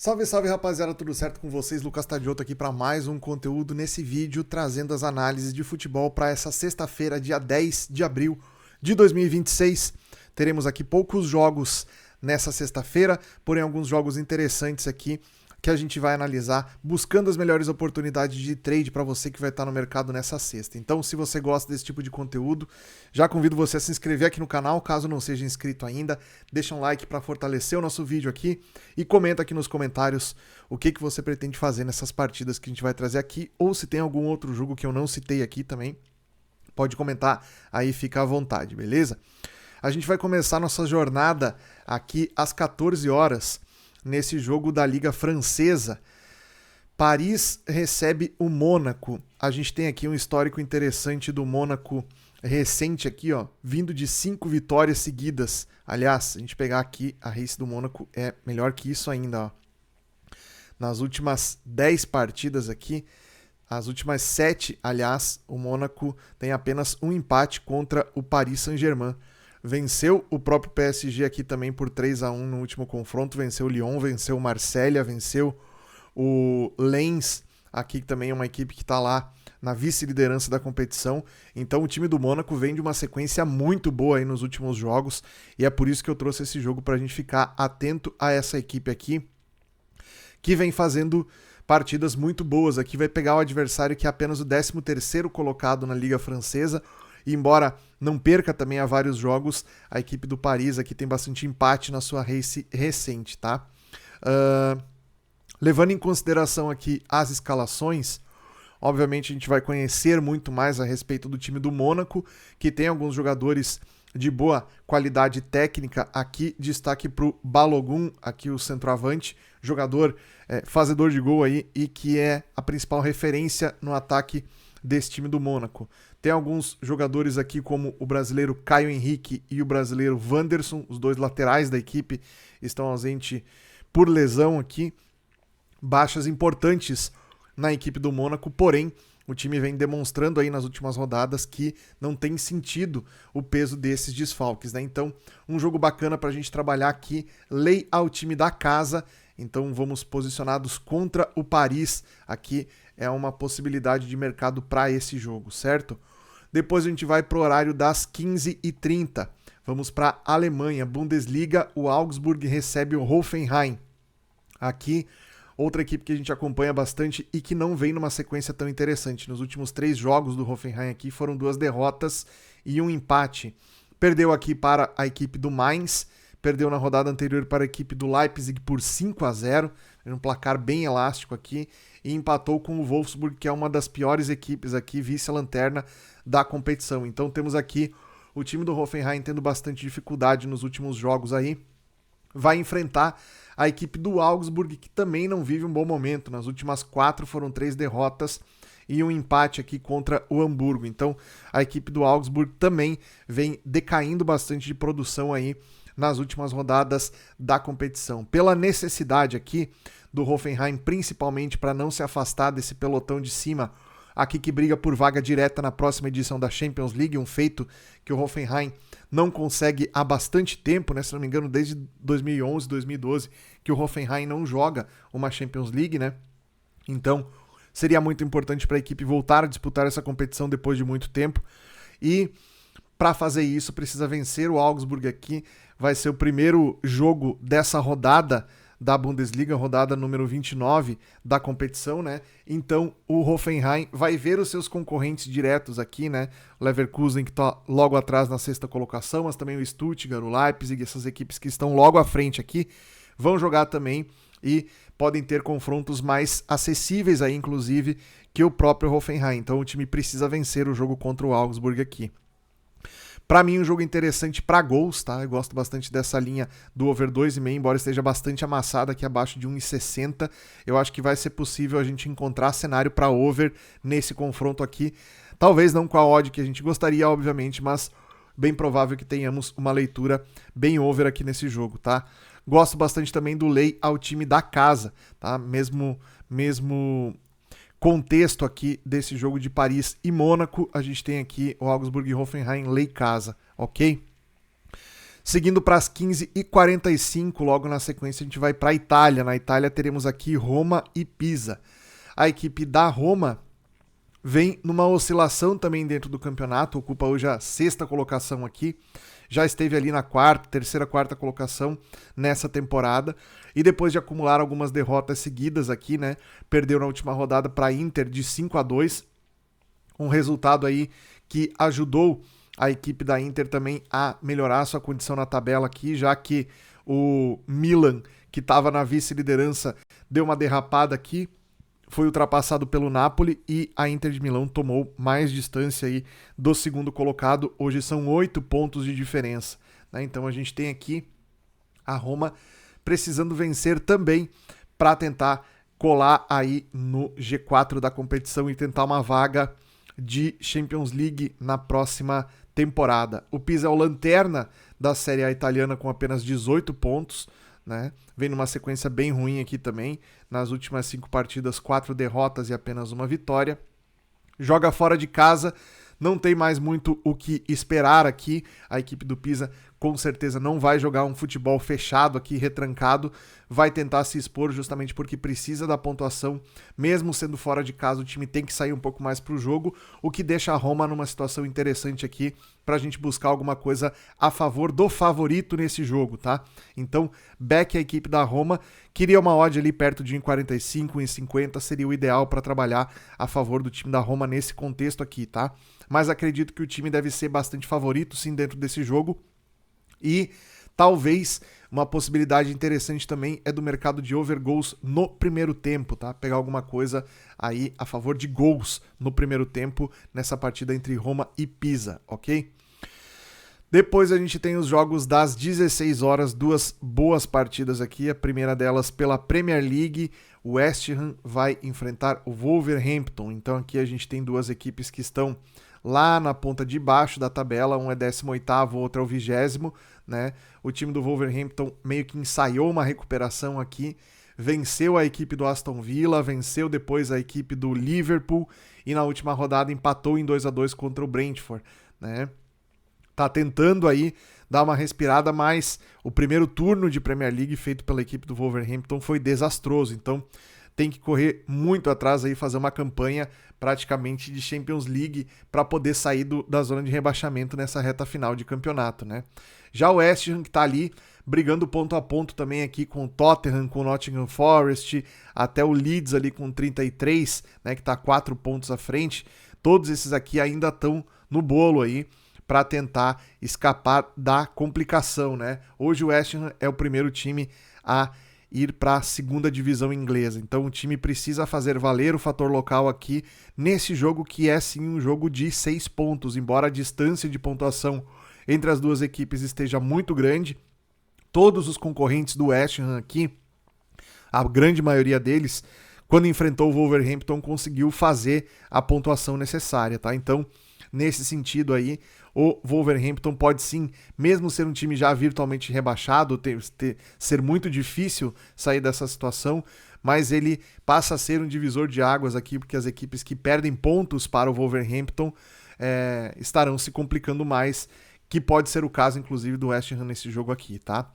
Salve, salve rapaziada, tudo certo com vocês? Lucas Tadioto aqui para mais um conteúdo nesse vídeo, trazendo as análises de futebol para essa sexta-feira, dia 10 de abril de 2026. Teremos aqui poucos jogos nessa sexta-feira, porém alguns jogos interessantes aqui que a gente vai analisar, buscando as melhores oportunidades de trade para você que vai estar no mercado nessa sexta. Então, se você gosta desse tipo de conteúdo, já convido você a se inscrever aqui no canal, caso não seja inscrito ainda, deixa um like para fortalecer o nosso vídeo aqui e comenta aqui nos comentários o que você pretende fazer nessas partidas que a gente vai trazer aqui, ou se tem algum outro jogo que eu não citei aqui também, pode comentar aí, fica à vontade, beleza? A gente vai começar nossa jornada aqui às 14 horas, nesse jogo da Liga Francesa. Paris recebe o Mônaco. A gente tem aqui um histórico interessante do Mônaco recente aqui, ó, vindo de 5 vitórias seguidas. Aliás, se a gente pegar aqui, a race do Mônaco é melhor que isso ainda, ó. Nas últimas 10 partidas aqui, as últimas 7, aliás, o Mônaco tem apenas um empate contra o Paris Saint-Germain. Venceu o próprio PSG aqui também por 3-1 no último confronto, venceu o Lyon, venceu o Marselha, venceu o Lens, aqui também é uma equipe que está lá na vice-liderança da competição. Então o time do Mônaco vem de uma sequência muito boa aí nos últimos jogos, e é por isso que eu trouxe esse jogo para a gente ficar atento a essa equipe aqui, que vem fazendo partidas muito boas. Aqui vai pegar o adversário que é apenas o 13º colocado na Liga Francesa. E embora não perca também há vários jogos, a equipe do Paris aqui tem bastante empate na sua race recente, tá? Levando em consideração aqui as escalações, obviamente a gente vai conhecer muito mais a respeito do time do Mônaco, que tem alguns jogadores de boa qualidade técnica. Aqui destaque para o Balogun, aqui o centroavante, jogador fazedor de gol aí e que é a principal referência no ataque desse time do Mônaco. Tem alguns jogadores aqui como o brasileiro Caio Henrique e o brasileiro Wanderson, os dois laterais da equipe estão ausentes por lesão aqui, baixas importantes na equipe do Mônaco, porém o time vem demonstrando aí nas últimas rodadas que não tem sentido o peso desses desfalques, né? Então, um jogo bacana para a gente trabalhar aqui, lei ao time da casa. Então vamos posicionados contra o Paris, aqui é uma possibilidade de mercado para esse jogo, certo? Depois a gente vai para o horário das 15h30, vamos para a Alemanha, Bundesliga, o Augsburg recebe o Hoffenheim. Aqui, outra equipe que a gente acompanha bastante e que não vem numa sequência tão interessante. Nos últimos 3 jogos do Hoffenheim aqui foram 2 derrotas e um empate. Perdeu aqui para a equipe do Mainz, perdeu na rodada anterior para a equipe do Leipzig por 5-0, um placar bem elástico aqui, e empatou com o Wolfsburg, que é uma das piores equipes aqui, vice-lanterna da competição. Então temos aqui o time do Hoffenheim tendo bastante dificuldade nos últimos jogos aí, vai enfrentar a equipe do Augsburg, que também não vive um bom momento. Nas últimas 4 foram 3 derrotas e um empate aqui contra o Hamburgo. Então a equipe do Augsburg também vem decaindo bastante de produção aí nas últimas rodadas da competição. Pela necessidade aqui do Hoffenheim, principalmente para não se afastar desse pelotão de cima, aqui que briga por vaga direta na próxima edição da Champions League, um feito que o Hoffenheim não consegue há bastante tempo, né? Se não me engano, desde 2011, 2012, que o Hoffenheim não joga uma Champions League, né? Então, seria muito importante para a equipe voltar a disputar essa competição depois de muito tempo. E para fazer isso, precisa vencer o Augsburg aqui. Vai ser o primeiro jogo dessa rodada da Bundesliga, rodada número 29 da competição, né? Então o Hoffenheim vai ver os seus concorrentes diretos aqui, né? O Leverkusen, que está logo atrás na 6ª colocação, mas também o Stuttgart, o Leipzig, essas equipes que estão logo à frente aqui, vão jogar também e podem ter confrontos mais acessíveis aí, inclusive, que o próprio Hoffenheim. Então o time precisa vencer o jogo contra o Augsburg aqui. Para mim, um jogo interessante para gols, tá? Eu gosto bastante dessa linha do over 2,5, embora esteja bastante amassada aqui abaixo de 1,60. Eu acho que vai ser possível a gente encontrar cenário para over nesse confronto aqui. Talvez não com a odd que a gente gostaria, obviamente, mas bem provável que tenhamos uma leitura bem over aqui nesse jogo, tá? Gosto bastante também do lay ao time da casa, tá? Mesmo contexto aqui desse jogo de Paris e Mônaco, a gente tem aqui o Augsburg e Hoffenheim lei casa, ok? Seguindo para as 15h45, logo na sequência a gente vai para a Itália. Na Itália teremos aqui Roma e Pisa. A equipe da Roma vem numa oscilação também dentro do campeonato, ocupa hoje a 6ª colocação aqui, já esteve ali na terceira, quarta colocação nessa temporada, e depois de acumular algumas derrotas seguidas aqui, né, perdeu na última rodada para a Inter de 5-2, um resultado aí que ajudou a equipe da Inter também a melhorar sua condição na tabela aqui, já que o Milan, que estava na vice-liderança, deu uma derrapada aqui, foi ultrapassado pelo Napoli e a Inter de Milão tomou mais distância aí do segundo colocado. Hoje são 8 pontos de diferença, né? Então a gente tem aqui a Roma precisando vencer também para tentar colar aí no G4 da competição e tentar uma vaga de Champions League na próxima temporada. O Pisa é o lanterna da Série A italiana com apenas 18 pontos, né? Vem numa sequência bem ruim aqui também. Nas últimas 5 partidas, 4 derrotas e apenas uma vitória. Joga fora de casa, não tem mais muito o que esperar aqui. A equipe do Pisa com certeza não vai jogar um futebol fechado aqui, retrancado. Vai tentar se expor justamente porque precisa da pontuação. Mesmo sendo fora de casa, o time tem que sair um pouco mais para o jogo, o que deixa a Roma numa situação interessante aqui para a gente buscar alguma coisa a favor do favorito nesse jogo, tá? Então, back a equipe da Roma. Queria uma odd ali perto de 1,45, 1,50, seria o ideal para trabalhar a favor do time da Roma nesse contexto aqui, tá? Mas acredito que o time deve ser bastante favorito, sim, dentro desse jogo. E talvez uma possibilidade interessante também é do mercado de over goals no primeiro tempo, tá? Pegar alguma coisa aí a favor de gols no primeiro tempo nessa partida entre Roma e Pisa, ok? Depois a gente tem os jogos das 16 horas, 2 boas partidas aqui. A primeira delas pela Premier League, o West Ham vai enfrentar o Wolverhampton. Então aqui a gente tem 2 equipes que estão lá na ponta de baixo da tabela, um é 18º, o outro é o 20º, né? O time do Wolverhampton meio que ensaiou uma recuperação aqui, venceu a equipe do Aston Villa, venceu depois a equipe do Liverpool e na última rodada empatou em 2-2 contra o Brentford, né? Tá tentando aí dar uma respirada, mas o primeiro turno de Premier League feito pela equipe do Wolverhampton foi desastroso, então tem que correr muito atrás aí, fazer uma campanha praticamente de Champions League para poder sair da zona de rebaixamento nessa reta final de campeonato, né? Já o West Ham que tá ali brigando ponto a ponto também aqui com o Tottenham, com o Nottingham Forest, até o Leeds ali com 33, né, que tá 4 pontos à frente. Todos esses aqui ainda estão no bolo aí para tentar escapar da complicação, né? Hoje o West Ham é o primeiro time a ir para a segunda divisão inglesa. Então o time precisa fazer valer o fator local aqui nesse jogo que é sim um jogo de 6 pontos, embora a distância de pontuação entre as duas equipes esteja muito grande. Todos os concorrentes do West Ham aqui, a grande maioria deles, quando enfrentou o Wolverhampton, conseguiu fazer a pontuação necessária, tá? Então, nesse sentido aí, o Wolverhampton pode sim, mesmo ser um time já virtualmente rebaixado, ser muito difícil sair dessa situação, mas ele passa a ser um divisor de águas aqui, porque as equipes que perdem pontos para o Wolverhampton estarão se complicando mais, que pode ser o caso, inclusive, do West Ham nesse jogo aqui, tá?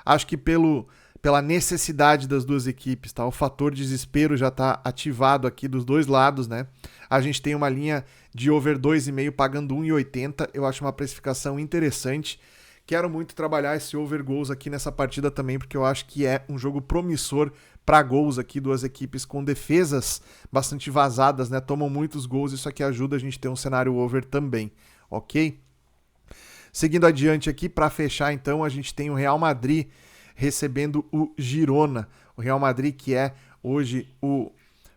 Acho que pela necessidade das duas equipes, tá? O fator desespero já está ativado aqui dos dois lados, né? A gente tem uma linha de over 2,5 pagando 1,80. Eu acho uma precificação interessante. Quero muito trabalhar esse over goals aqui nessa partida também, porque eu acho que é um jogo promissor para gols aqui, duas equipes com defesas bastante vazadas, né? Tomam muitos gols, isso aqui ajuda a gente ter um cenário over também, ok? Seguindo adiante aqui, para fechar então, a gente tem o Real Madrid recebendo o Girona. O Real Madrid que é hoje o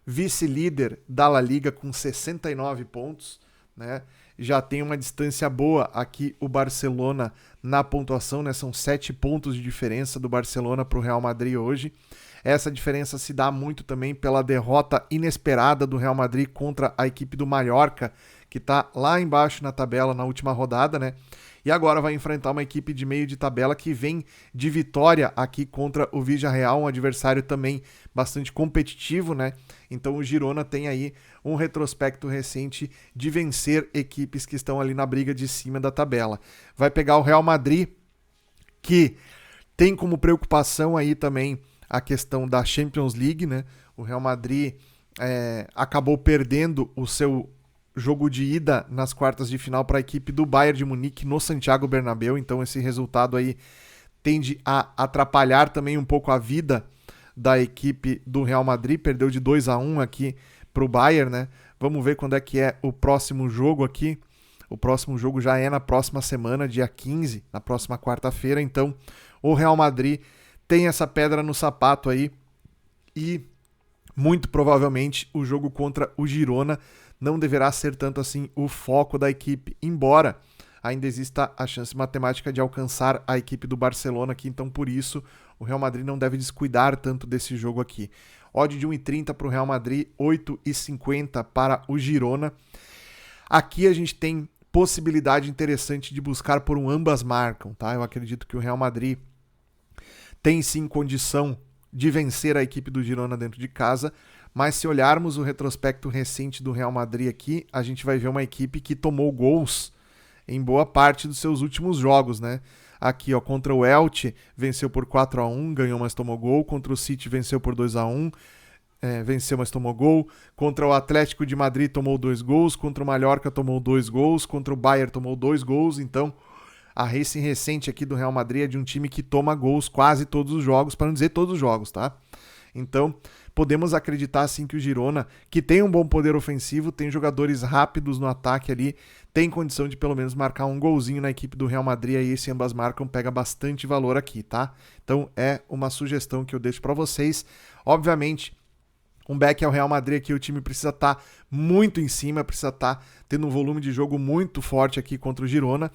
vice-líder da La Liga com 69 pontos, né? Já tem uma distância boa aqui o Barcelona na pontuação, né? São 7 pontos de diferença do Barcelona para o Real Madrid hoje. Essa diferença se dá muito também pela derrota inesperada do Real Madrid contra a equipe do Mallorca, que está lá embaixo na tabela na última rodada, né? E agora vai enfrentar uma equipe de meio de tabela que vem de vitória aqui contra o Villarreal, um adversário também bastante competitivo, né? Então o Girona tem aí um retrospecto recente de vencer equipes que estão ali na briga de cima da tabela. Vai pegar o Real Madrid que tem como preocupação aí também a questão da Champions League, né? O Real Madrid acabou perdendo o seu jogo de ida nas quartas de final para a equipe do Bayern de Munique no Santiago Bernabéu, então esse resultado aí tende a atrapalhar também um pouco a vida da equipe do Real Madrid, perdeu de 2-1 aqui para o Bayern, né? Vamos ver quando é que é o próximo jogo aqui. O próximo jogo já é na próxima semana, dia 15, na próxima quarta-feira, então o Real Madrid tem essa pedra no sapato aí e muito provavelmente o jogo contra o Girona não deverá ser tanto assim o foco da equipe, embora ainda exista a chance matemática de alcançar a equipe do Barcelona aqui, então por isso o Real Madrid não deve descuidar tanto desse jogo aqui. Odd de 1,30 para o Real Madrid, 8,50 para o Girona. Aqui a gente tem possibilidade interessante de buscar por um ambas marcam, tá? Eu acredito que o Real Madrid tem sim condição de vencer a equipe do Girona dentro de casa, mas se olharmos o retrospecto recente do Real Madrid aqui, a gente vai ver uma equipe que tomou gols em boa parte dos seus últimos jogos, né? Aqui, ó, contra o Elche, venceu por 4-1, ganhou, mas tomou gol. Contra o City, venceu por 2-1, venceu, mas tomou gol. Contra o Atlético de Madrid, tomou 2 gols. Contra o Mallorca, tomou 2 gols. Contra o Bayern, tomou 2 gols. Então, a race recente aqui do Real Madrid é de um time que toma gols quase todos os jogos, para não dizer todos os jogos, tá? Então, podemos acreditar sim que o Girona, que tem um bom poder ofensivo, tem jogadores rápidos no ataque ali, tem condição de pelo menos marcar um golzinho na equipe do Real Madrid, aí esse ambas marcam pega bastante valor aqui, tá? Então é uma sugestão que eu deixo para vocês. Obviamente, um back ao Real Madrid aqui, o time precisa estar muito em cima, precisa estar tendo um volume de jogo muito forte aqui contra o Girona,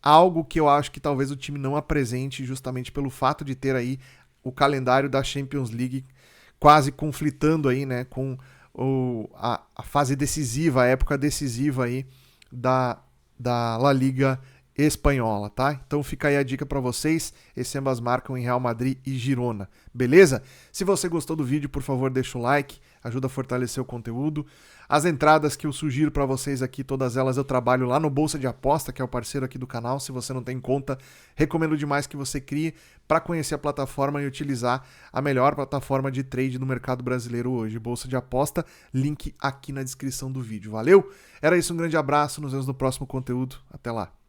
algo que eu acho que talvez o time não apresente justamente pelo fato de ter aí o calendário da Champions League quase conflitando aí, né, com a fase decisiva, a época decisiva aí da La Liga espanhola, tá? Então fica aí a dica para vocês, esse ambas marcam em Real Madrid e Girona, beleza? Se você gostou do vídeo, por favor, deixa o like, ajuda a fortalecer o conteúdo. As entradas que eu sugiro para vocês aqui, todas elas eu trabalho lá no Bolsa de Aposta, que é o parceiro aqui do canal. Se você não tem conta, recomendo demais que você crie para conhecer a plataforma e utilizar a melhor plataforma de trade do mercado brasileiro hoje, Bolsa de Aposta, link aqui na descrição do vídeo. Valeu? Era isso, um grande abraço, nos vemos no próximo conteúdo. Até lá.